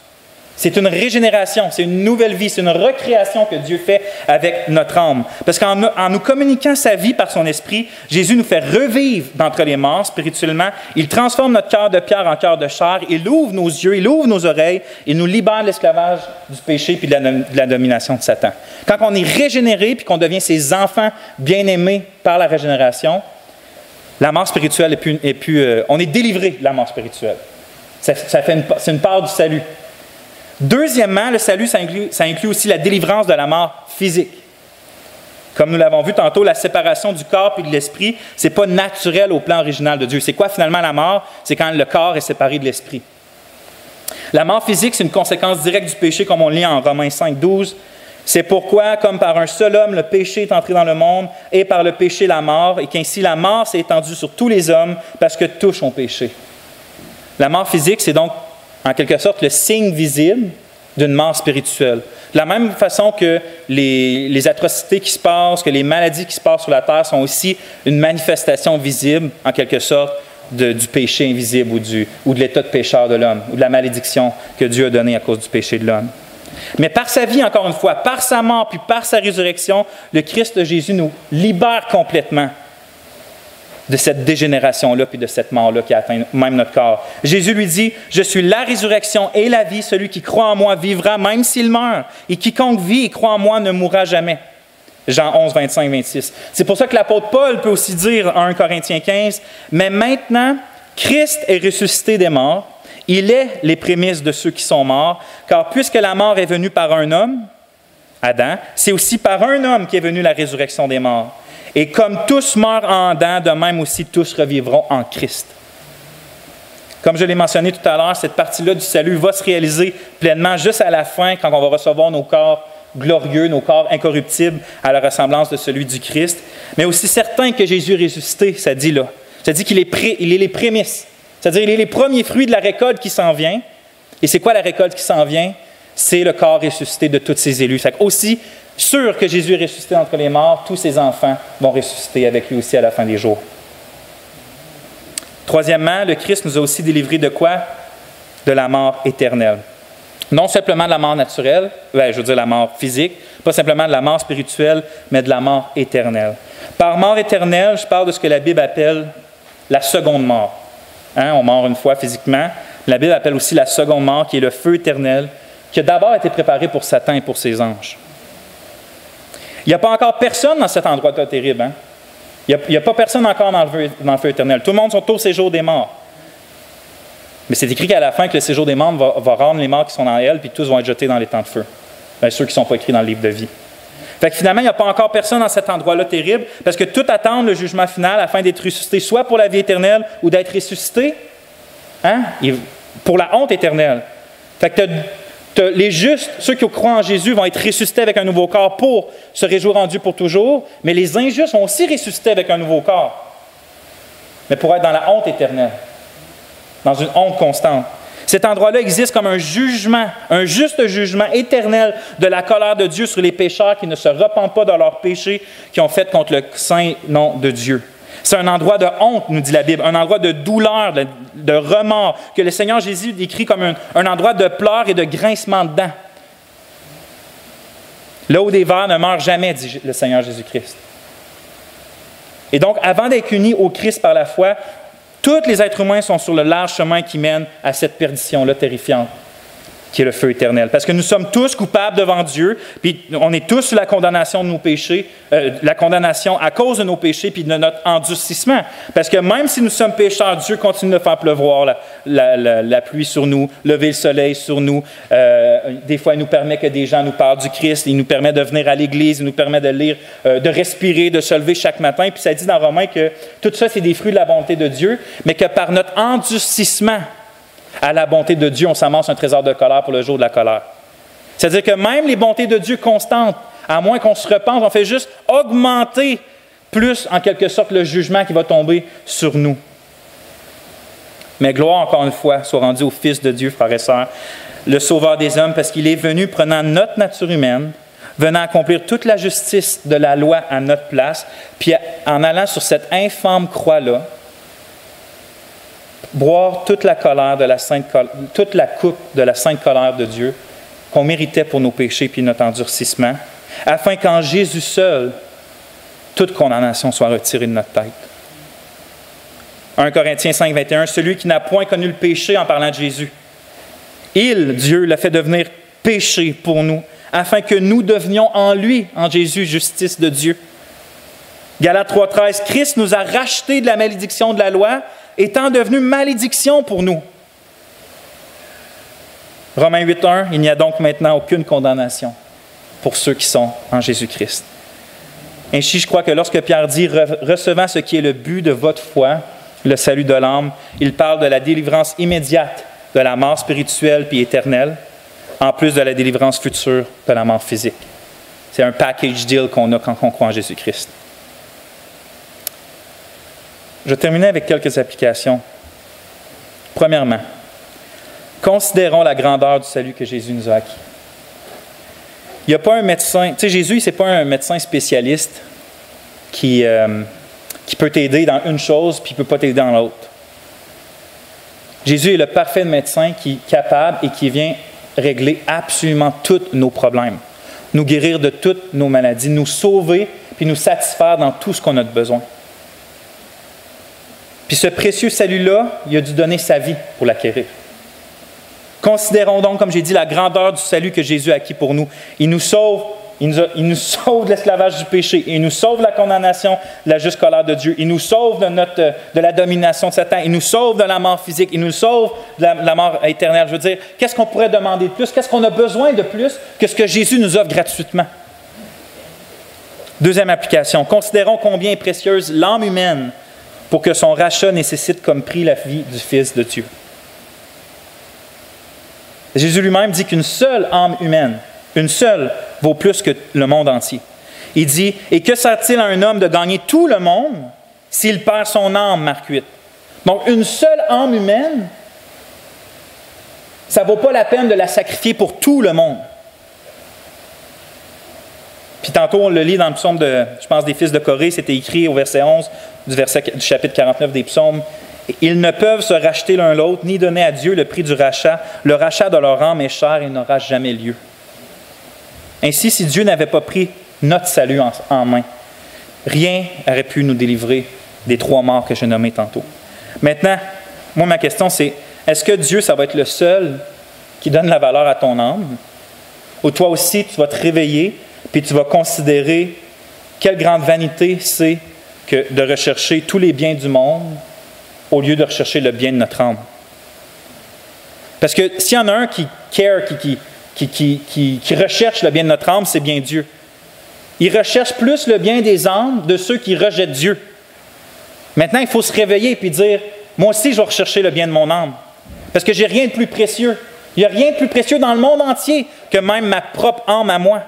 C'est une régénération, c'est une nouvelle vie, c'est une recréation que Dieu fait avec notre âme. Parce qu'en nous communiquant sa vie par son esprit, Jésus nous fait revivre d'entre les morts spirituellement. Il transforme notre cœur de pierre en cœur de chair. Il ouvre nos yeux, il ouvre nos oreilles. Il nous libère de l'esclavage du péché puis de la domination de Satan. Quand on est régénéré puis qu'on devient ses enfants bien-aimés par la régénération, la mort spirituelle on est délivré de la mort spirituelle. C'est une part du salut. Deuxièmement, le salut, ça inclut aussi la délivrance de la mort physique. Comme nous l'avons vu tantôt, la séparation du corps et de l'esprit, ce n'est pas naturel au plan original de Dieu. C'est quoi finalement la mort? C'est quand le corps est séparé de l'esprit. La mort physique, c'est une conséquence directe du péché, comme on lit en Romains 5, 12. C'est pourquoi, comme par un seul homme, le péché est entré dans le monde, et par le péché la mort, et qu'ainsi la mort s'est étendue sur tous les hommes, parce que tous ont péché. La mort physique, c'est donc en quelque sorte le signe visible d'une mort spirituelle. De la même façon que les atrocités qui se passent, que les maladies qui se passent sur la terre sont aussi une manifestation visible, en quelque sorte, du péché invisible ou de l'état de pécheur de l'homme, ou de la malédiction que Dieu a donnée à cause du péché de l'homme. Mais par sa vie, encore une fois, par sa mort puis par sa résurrection, le Christ Jésus nous libère complètement de cette dégénération-là puis de cette mort-là qui atteint même notre corps. Jésus lui dit, « Je suis la résurrection et la vie. Celui qui croit en moi vivra même s'il meurt. Et quiconque vit et croit en moi ne mourra jamais. » Jean 11, 25, 26. C'est pour ça que l'apôtre Paul peut aussi dire en 1 Corinthiens 15, « Mais maintenant, Christ est ressuscité des morts. Il est les prémices de ceux qui sont morts. Car puisque la mort est venue par un homme, Adam, c'est aussi par un homme qu'est venue la résurrection des morts. Et comme tous meurent en Adam, de même aussi tous revivront en Christ. » Comme je l'ai mentionné tout à l'heure, cette partie-là du salut va se réaliser pleinement juste à la fin, quand on va recevoir nos corps glorieux, nos corps incorruptibles, à la ressemblance de celui du Christ. Mais aussi certain que Jésus est ressuscité, ça dit là. Ça dit qu'il est les prémices. C'est-à-dire qu'il est les premiers fruits de la récolte qui s'en vient. Et c'est quoi la récolte qui s'en vient? C'est le corps ressuscité de tous ses élus. Fait aussi sûr que Jésus est ressuscité entre les morts, tous ses enfants vont ressusciter avec lui aussi à la fin des jours. Troisièmement, le Christ nous a aussi délivrés de quoi? De la mort éternelle. Non simplement de la mort naturelle, la mort physique, pas simplement de la mort spirituelle, mais de la mort éternelle. Par mort éternelle, je parle de ce que la Bible appelle la seconde mort. On meurt une fois physiquement. La Bible appelle aussi la seconde mort, qui est le feu éternel, qui a d'abord été préparé pour Satan et pour ses anges. Il n'y a pas encore personne dans cet endroit-là terrible. Il n'y a pas personne encore dans le feu éternel. Tout le monde sont au séjour des morts. Mais c'est écrit qu'à la fin, que le séjour des morts va rendre les morts qui sont dans elle, puis tous vont être jetés dans les temps de feu. Bien, ceux qui ne sont pas écrits dans le livre de vie. Fait que finalement, il n'y a pas encore personne dans cet endroit-là terrible, parce que tout attend le jugement final afin d'être ressuscité, soit pour la vie éternelle ou d'être ressuscité pour la honte éternelle. Fait que les justes, ceux qui croient en Jésus, vont être ressuscités avec un nouveau corps pour se réjouir en Dieu pour toujours, mais les injustes vont aussi ressusciter avec un nouveau corps, mais pour être dans la honte éternelle, dans une honte constante. Cet endroit-là existe comme un jugement, un juste jugement éternel de la colère de Dieu sur les pécheurs qui ne se repentent pas de leurs péchés qu'ils ont fait contre le saint nom de Dieu. C'est un endroit de honte, nous dit la Bible, un endroit de douleur, de remords, que le Seigneur Jésus décrit comme un endroit de pleurs et de grincement de dents. L'eau des vers ne meurt jamais, dit le Seigneur Jésus-Christ. Et donc, avant d'être unis au Christ par la foi, tous les êtres humains sont sur le large chemin qui mène à cette perdition-là terrifiante, qui est le feu éternel. Parce que nous sommes tous coupables devant Dieu, puis on est tous sous la condamnation de nos péchés, la condamnation à cause de nos péchés, puis de notre endurcissement. Parce que même si nous sommes pécheurs, Dieu continue de faire pleuvoir la pluie sur nous, lever le soleil sur nous. Des fois, il nous permet que des gens nous parlent du Christ, il nous permet de venir à l'Église, il nous permet de lire, de respirer, de se lever chaque matin. Puis ça dit dans Romains que tout ça, c'est des fruits de la bonté de Dieu, mais que par notre endurcissement à la bonté de Dieu, on s'amasse un trésor de colère pour le jour de la colère. C'est-à-dire que même les bontés de Dieu constantes, à moins qu'on se repente, on fait juste augmenter plus, en quelque sorte, le jugement qui va tomber sur nous. Mais gloire, encore une fois, soit rendue au Fils de Dieu, frères et sœurs, le Sauveur des hommes, parce qu'il est venu prenant notre nature humaine, venant accomplir toute la justice de la loi à notre place, puis en allant sur cette infâme croix-là, boire toute la coupe de la sainte colère de Dieu qu'on méritait pour nos péchés puis notre endurcissement, afin qu'en Jésus seul, toute condamnation soit retirée de notre tête. 1 Corinthiens 5, 21, celui qui n'a point connu le péché en parlant de Jésus, Dieu, l'a fait devenir péché pour nous, afin que nous devenions en lui, en Jésus, justice de Dieu. Galates 3, 13, Christ nous a rachetés de la malédiction de la loi, étant devenu malédiction pour nous. Romains 8.1, il n'y a donc maintenant aucune condamnation pour ceux qui sont en Jésus-Christ. Ainsi, je crois que lorsque Pierre dit « recevant ce qui est le but de votre foi, le salut de l'âme », il parle de la délivrance immédiate de la mort spirituelle puis éternelle, en plus de la délivrance future de la mort physique. C'est un package deal qu'on a quand on croit en Jésus-Christ. Je vais terminer avec quelques applications. Premièrement, considérons la grandeur du salut que Jésus nous a acquis. Il n'y a pas un médecin, tu sais, Jésus, ce n'est pas un médecin spécialiste qui peut t'aider dans une chose puis qui ne peut pas t'aider dans l'autre. Jésus est le parfait médecin qui est capable et qui vient régler absolument tous nos problèmes, nous guérir de toutes nos maladies, nous sauver puis nous satisfaire dans tout ce qu'on a de besoin. Puis ce précieux salut-là, il a dû donner sa vie pour l'acquérir. Considérons donc, comme j'ai dit, la grandeur du salut que Jésus a acquis pour nous. Il nous sauve, il nous sauve de l'esclavage du péché. Il nous sauve de la condamnation, de la juste colère de Dieu. Il nous sauve de la domination de Satan. Il nous sauve de la mort physique. Il nous sauve de la mort éternelle. Je veux dire, qu'est-ce qu'on pourrait demander de plus? Qu'est-ce qu'on a besoin de plus que ce que Jésus nous offre gratuitement? Deuxième application. Considérons combien est précieuse l'âme humaine pour que son rachat nécessite comme prix la vie du Fils de Dieu. Jésus lui-même dit qu'une seule âme humaine, une seule, vaut plus que le monde entier. Il dit, « Et que sert-il à un homme de gagner tout le monde s'il perd son âme, Marc 8? » Donc, une seule âme humaine, ça ne vaut pas la peine de la sacrifier pour tout le monde. Puis tantôt, on le lit dans le psaume des fils de Corée, c'était écrit au verset 11 du chapitre 49 des psaumes. « Ils ne peuvent se racheter l'un l'autre, ni donner à Dieu le prix du rachat. Le rachat de leur âme est cher et n'aura jamais lieu. » Ainsi, si Dieu n'avait pas pris notre salut en main, rien n'aurait pu nous délivrer des 3 morts que j'ai nommés tantôt. Maintenant, moi, ma question, c'est, est-ce que Dieu, ça va être le seul qui donne la valeur à ton âme? Ou toi aussi, tu vas te réveiller puis tu vas considérer quelle grande vanité c'est que de rechercher tous les biens du monde au lieu de rechercher le bien de notre âme. Parce que s'il y en a un qui care, qui recherche le bien de notre âme, c'est bien Dieu. Il recherche plus le bien des âmes de ceux qui rejettent Dieu. Maintenant, il faut se réveiller et dire, moi aussi, je vais rechercher le bien de mon âme. Parce que j'ai rien de plus précieux. Il n'y a rien de plus précieux dans le monde entier que même ma propre âme à moi.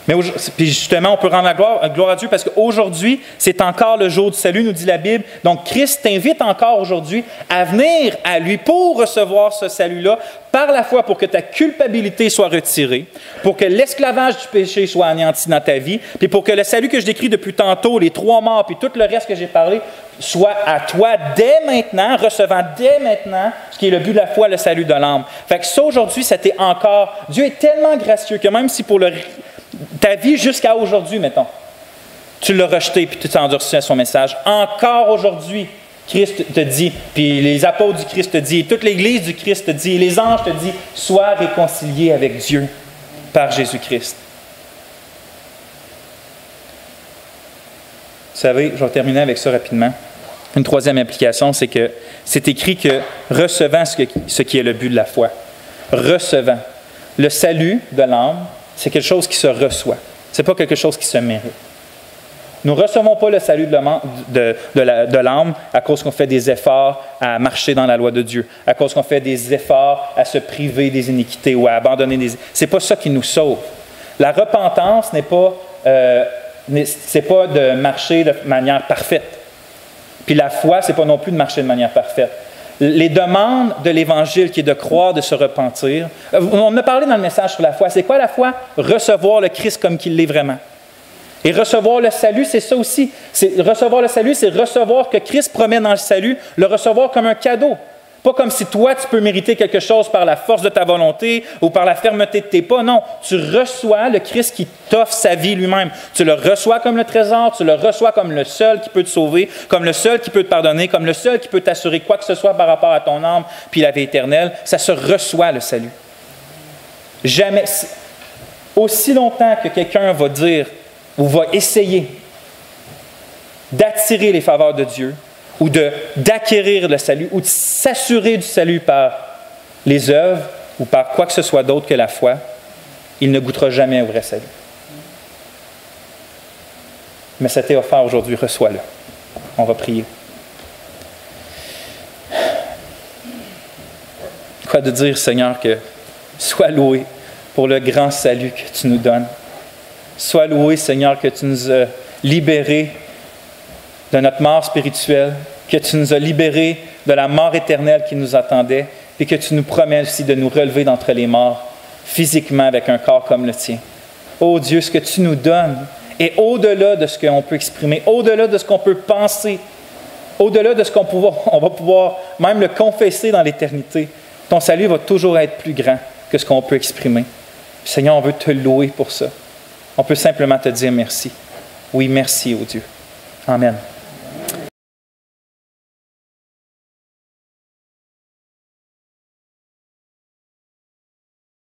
Mais puis justement, on peut rendre la gloire à Dieu parce qu'aujourd'hui, c'est encore le jour du salut, nous dit la Bible. Donc, Christ t'invite encore aujourd'hui à venir à lui pour recevoir ce salut-là par la foi, pour que ta culpabilité soit retirée, pour que l'esclavage du péché soit anéanti dans ta vie, puis pour que le salut que je décris depuis tantôt, les 3 morts, puis tout le reste que j'ai parlé, soit à toi dès maintenant, recevant dès maintenant ce qui est le but de la foi, le salut de l'âme. Fait que ça, aujourd'hui, ça t'est encore... Dieu est tellement gracieux que même si pour ta vie jusqu'à aujourd'hui, mettons, tu l'as rejeté puis tu t'es endurci à son message, encore aujourd'hui, Christ te dit, puis les apôtres du Christ te disent, toute l'Église du Christ te dit, les anges te disent, sois réconcilié avec Dieu par Jésus-Christ. Vous savez, je vais terminer avec ça rapidement. Une 3e implication, c'est que c'est écrit que recevant ce qui est le but de la foi. Recevant. Le salut de l'âme, c'est quelque chose qui se reçoit. Ce n'est pas quelque chose qui se mérite. Nous ne recevons pas le salut de l'âme à cause qu'on fait des efforts à marcher dans la loi de Dieu, à cause qu'on fait des efforts à se priver des iniquités ou à abandonner des... Ce n'est pas ça qui nous sauve. La repentance c'est pas de marcher de manière parfaite. Puis la foi, ce n'est pas non plus de marcher de manière parfaite. Les demandes de l'Évangile qui est de croire, de se repentir. On a parlé dans le message sur la foi. C'est quoi la foi? Recevoir le Christ comme qu'il l'est vraiment. Et recevoir le salut, c'est ça aussi. Recevoir le salut, c'est recevoir que Christ promet dans le salut, le recevoir comme un cadeau. Pas comme si toi, tu peux mériter quelque chose par la force de ta volonté ou par la fermeté de tes pas. Non, tu reçois le Christ qui t'offre sa vie lui-même. Tu le reçois comme le trésor, tu le reçois comme le seul qui peut te sauver, comme le seul qui peut te pardonner, comme le seul qui peut t'assurer quoi que ce soit par rapport à ton âme puis la vie éternelle. Ça se reçoit, le salut. Jamais. Aussi longtemps que quelqu'un va dire ou va essayer d'attirer les faveurs de Dieu, ou d'acquérir le salut, ou de s'assurer du salut par les œuvres, ou par quoi que ce soit d'autre que la foi, il ne goûtera jamais au vrai salut. Mais ça t'est offert aujourd'hui, reçois-le. On va prier. Quoi de dire, Seigneur, que sois loué pour le grand salut que tu nous donnes. Sois loué, Seigneur, que tu nous as libérés de notre mort spirituelle, que tu nous as libérés de la mort éternelle qui nous attendait, et que tu nous promets aussi de nous relever d'entre les morts, physiquement avec un corps comme le tien. Oh Dieu, ce que tu nous donnes est au-delà de ce qu'on peut exprimer, au-delà de ce qu'on peut penser, au-delà de ce on va pouvoir même le confesser dans l'éternité. Ton salut va toujours être plus grand que ce qu'on peut exprimer. Seigneur, on veut te louer pour ça. On peut simplement te dire merci. Oui, merci, oh Dieu. Amen.